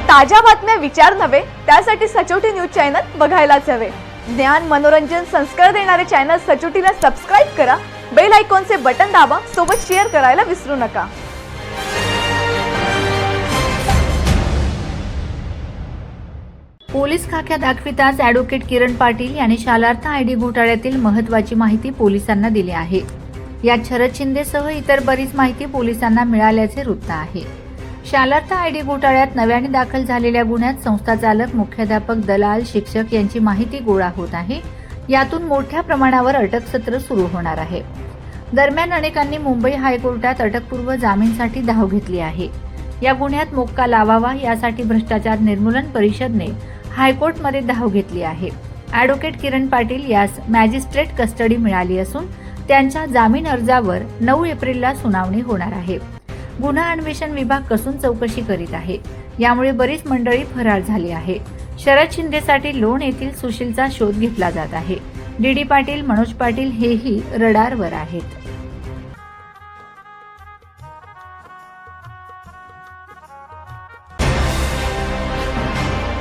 ताज्या बातम्या विचार नव्हे त्यासाठी सचोटी न्यूज चॅनल बघायलाच हवे। ज्ञान मनोरंजन संस्कार देणारे चॅनल सचोटीला सबस्क्राइब करा, बेल आयकॉनचे बटन दाबा, सोबत शेअर करायला विसरू नका। पोलीस खाक्या दाखविताच ॲडव्होकेट किरण पाटील यांनी शालार्थ आयडी घोटाळ्यातील महत्त्वाची माहिती पोलिसांना दिली आहे। यात शरद शिंदेसह इतर बरीच माहिती पोलिसांना मिळाल्याचे वृत्त आहे। शालार्थ आयडी घोटाळ्यात नव्याने दाखल झालेल्या गुन्ह्यात संस्था चालक, मुख्याध्यापक, दलाल, शिक्षक यांची माहिती गोळा होत आहे। यातून मोठ्या प्रमाणावर अटकसत्र सुरू होणार आहे। दरम्यान अनेकांनी मुंबई हायकोर्टात अटकपूर्व जामीनसाठी धाव घेतली आहे। या गुन्ह्यात मोक्का लावावा यासाठी भ्रष्टाचार निर्मूलन परिषदने हायकोर्टमध्ये धाव घेतली आहे। ॲडव्होकेट किरण पाटील यास मॅजिस्ट्रेट कस्टडी मिळाली असून त्यांच्या जामीन अर्जावर 9 एप्रिलला सुनावणी होणार आहे। गुन्हा अन्वेषण विभाग कसून चौकशी करीत आहे। यामुळे बरीच मंडळी फरार झाली आहे। शरद शिंदेसाठी लोण येथील सुशीलचा शोध घेतला जात आहे। डी पाटील, मनोज पाटील हेही रडारवर आहेत।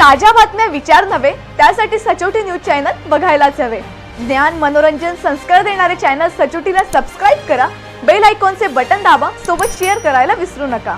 ताज्या बातम्या विचार नव्हे त्यासाठी सचोटी न्यूज चॅनल बघायलाच हवे। ज्ञान मनोरंजन संस्कार देणारे चॅनल सचोटीला सबस्क्राइब करा, बेल आयकॉनचे बटन दाबा, सोबत शेअर करायला विसरू नका।